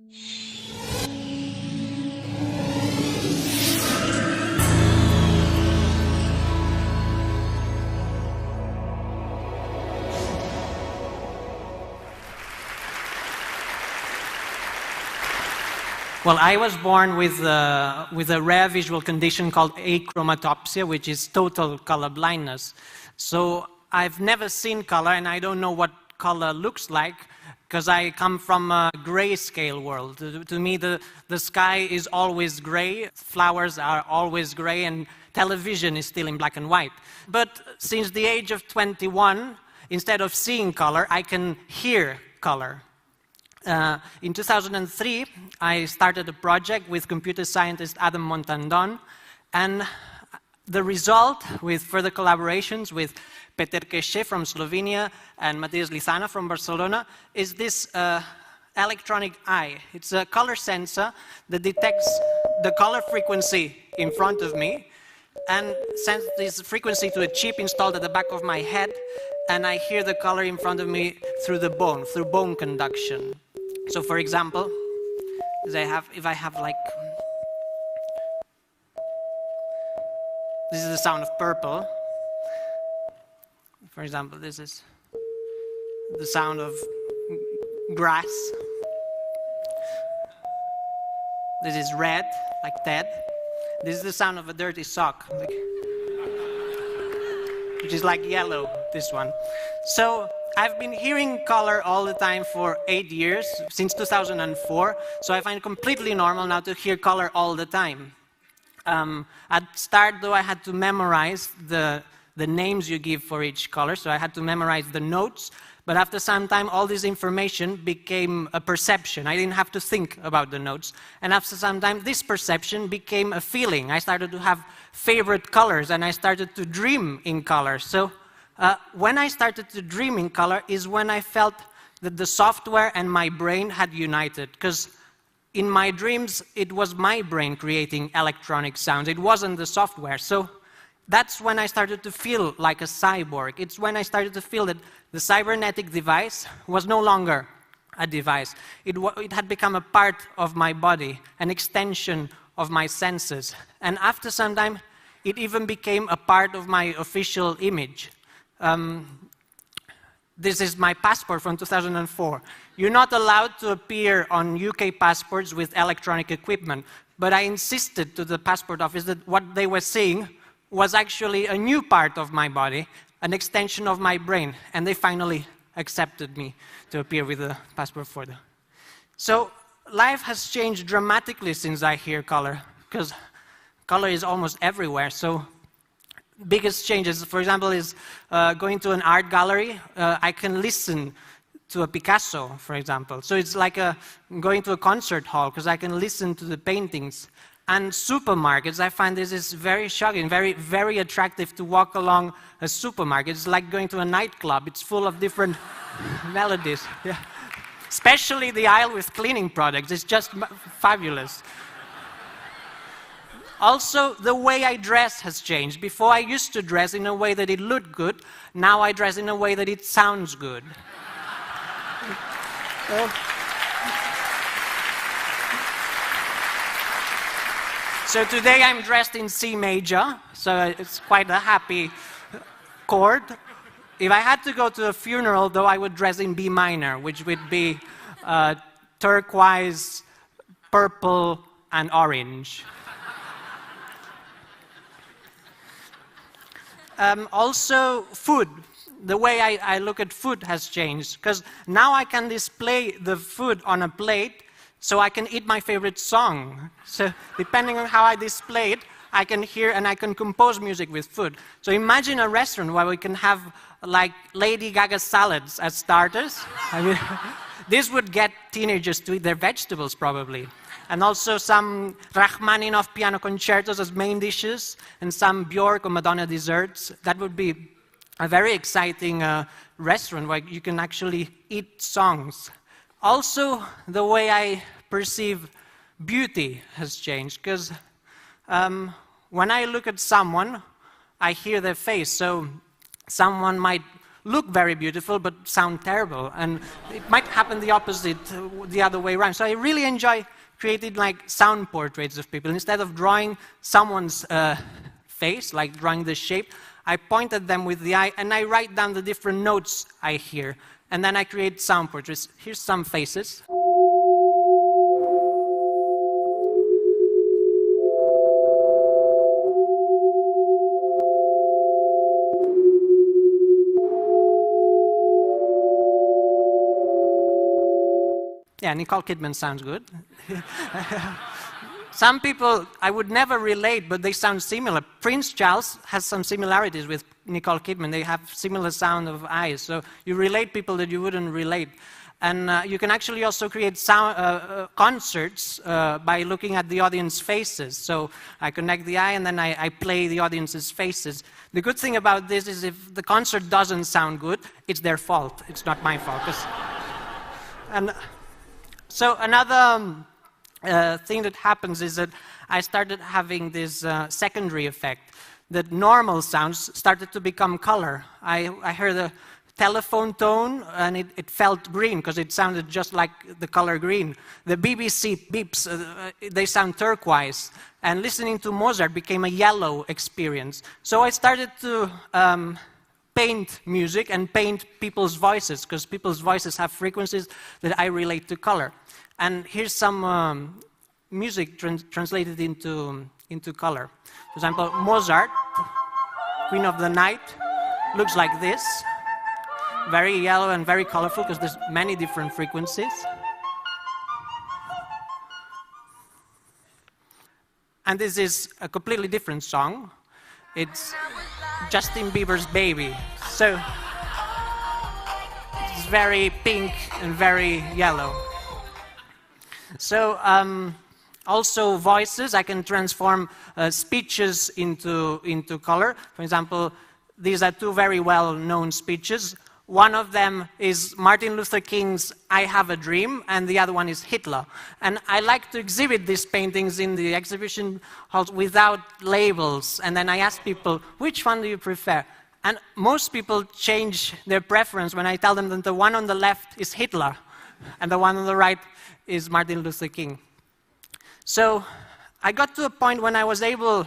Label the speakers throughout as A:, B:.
A: Well, I was born with a rare visual condition called achromatopsia, which is total color blindness. So I've never seen color, and I don't know what color looks like, because I come from a grayscale world. To me, the sky is always gray, flowers are always gray, and television is still in black and white. But since the age of 21, instead of seeing color, I can hear color. In 2003, I started a project with computer scientist Adam Montandon, and the result, with further collaborations with Peter Queixe from Slovenia and Matías Lizana from Barcelona, is this electronic eye. It's a color sensor that detects the color frequency in front of me and sends this frequency to a chip installed at the back of my head, and I hear the color in front of me through the bone, through bone conduction. So, for example, if I have like, this is the sound of purple. For example, this is the sound of grass. This is red, like that. This is the sound of a dirty sock, which is like yellow, this one. So I've been hearing color all the time for 8 years, since 2004, so I find it completely normal now to hear color all the time. At start, though, I had to memorize the names you give for each color, so I had to memorize the notes, but after some time, all this information became a perception. I didn't have to think about the notes, and after some time, this perception became a feeling. I started to have favorite colors, and I started to dream in color. So when I started to dream in color is when I felt that the software and my brain had united, because in my dreams, it was my brain creating electronic sounds. It wasn't the software. So that's when I started to feel like a cyborg. It's when I started to feel that the cybernetic device was no longer a device. It had become a part of my body, an extension of my senses. And after some time, it even became a part of my official image. This is my passport from 2004. You're not allowed to appear on UK passports with electronic equipment, but I insisted to the passport office that what they were seeing was actually a new part of my body, an extension of my brain, and they finally accepted me to appear with a passport photo. So life has changed dramatically since I hear color, because color is almost everywhere. So biggest changes, for example, is going to an art gallery. I can listen to a Picasso, for example. So it's like going to a concert hall, because I can listen to the paintings. And supermarkets, I find this is very shocking, very, very attractive to walk along a supermarket. It's like going to a nightclub. It's full of different melodies. Yeah. Especially the aisle with cleaning products. It's just fabulous. Also, the way I dress has changed. Before, I used to dress in a way that it looked good. Now I dress in a way that it sounds good. So today I'm dressed in C major, so it's quite a happy chord. If I had to go to a funeral, though, I would dress in B minor, which would be turquoise, purple, and orange. Also, food. The way I look at food has changed, because now I can display the food on a plate so I can eat my favorite song. So depending on how I display it, I can hear and I can compose music with food. So imagine a restaurant where we can have like Lady Gaga salads as starters. I mean, this would get teenagers to eat their vegetables probably. And also some Rachmaninoff piano concertos as main dishes, and some Björk or Madonna desserts. That would be a very exciting restaurant where you can actually eat songs. Also, the way I perceive beauty has changed, because when I look at someone, I hear their face. So someone might look very beautiful but sound terrible. And it might happen the opposite, the other way around. So I really enjoy creating like sound portraits of people. Instead of drawing someone's face, like drawing the shape, I point at them with the eye and I write down the different notes I hear. And then I create sound portraits. Here's some faces. Yeah, Nicole Kidman sounds good. Some people I would never relate, but they sound similar. Prince Charles has some similarities with Nicole Kidman. They have similar sound of eyes. So you relate people that you wouldn't relate. And you can actually also create sound, concerts by looking at the audience faces. So I connect the eye and then I play the audience's faces. The good thing about this is if the concert doesn't sound good, it's their fault. It's not my fault. And so another thing that happens is that I started having this secondary effect, that normal sounds started to become color. I heard a telephone tone and it felt green because it sounded just like the color green. The BBC beeps, they sound turquoise. And listening to Mozart became a yellow experience. So I started to paint music and paint people's voices, because people's voices have frequencies that I relate to color. And here's some music translated into color. For example, Mozart, Queen of the Night, looks like this. Very yellow and very colorful because there's many different frequencies. And this is a completely different song. It's Justin Bieber's Baby. So it's very pink and very yellow. So also voices, I can transform speeches into color. For example, these are two very well-known speeches. One of them is Martin Luther King's I Have a Dream, and the other one is Hitler. And I like to exhibit these paintings in the exhibition halls without labels. And then I ask people, which one do you prefer? And most people change their preference when I tell them that the one on the left is Hitler, and the one on the right is Martin Luther King. So I got to a point when I was able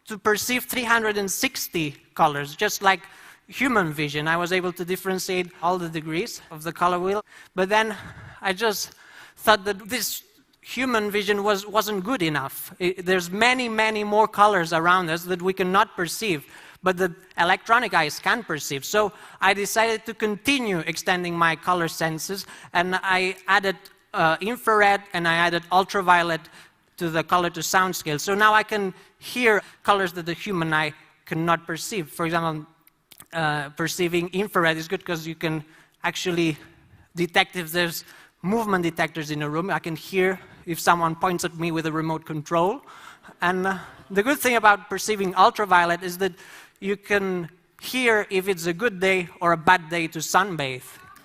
A: to perceive 360 colors, just like human vision. I was able to differentiate all the degrees of the color wheel. But then I just thought that this human vision wasn't good enough. There's many, many more colors around us that we cannot perceive, but the electronic eyes can perceive. So I decided to continue extending my color senses, and I added infrared and I added ultraviolet to the color to sound scale. So now I can hear colors that the human eye cannot perceive. For example, perceiving infrared is good because you can actually detect if there's movement detectors in a room. I can hear if someone points at me with a remote control. And the good thing about perceiving ultraviolet is that you can hear if it's a good day or a bad day to sunbathe.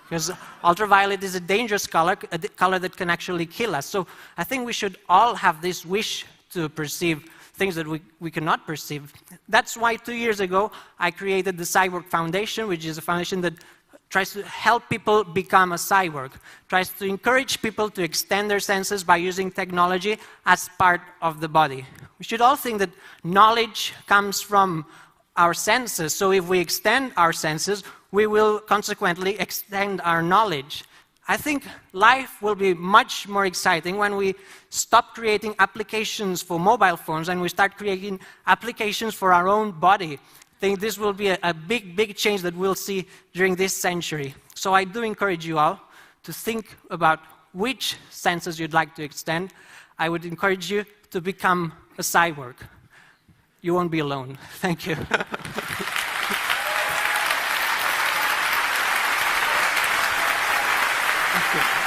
A: Because ultraviolet is a dangerous color, a color that can actually kill us. So I think we should all have this wish to perceive things that we cannot perceive. That's why 2 years ago I created the Cyborg Foundation, which is a foundation that tries to help people become a cyborg, tries to encourage people to extend their senses by using technology as part of the body. We should all think that knowledge comes from our senses, so if we extend our senses, we will consequently extend our knowledge. I think life will be much more exciting when we stop creating applications for mobile phones and we start creating applications for our own body. I think this will be a big, big change that we'll see during this century. So I do encourage you all to think about which senses you'd like to extend. I would encourage you to become a cyborg. You won't be alone. Thank you. Thank you.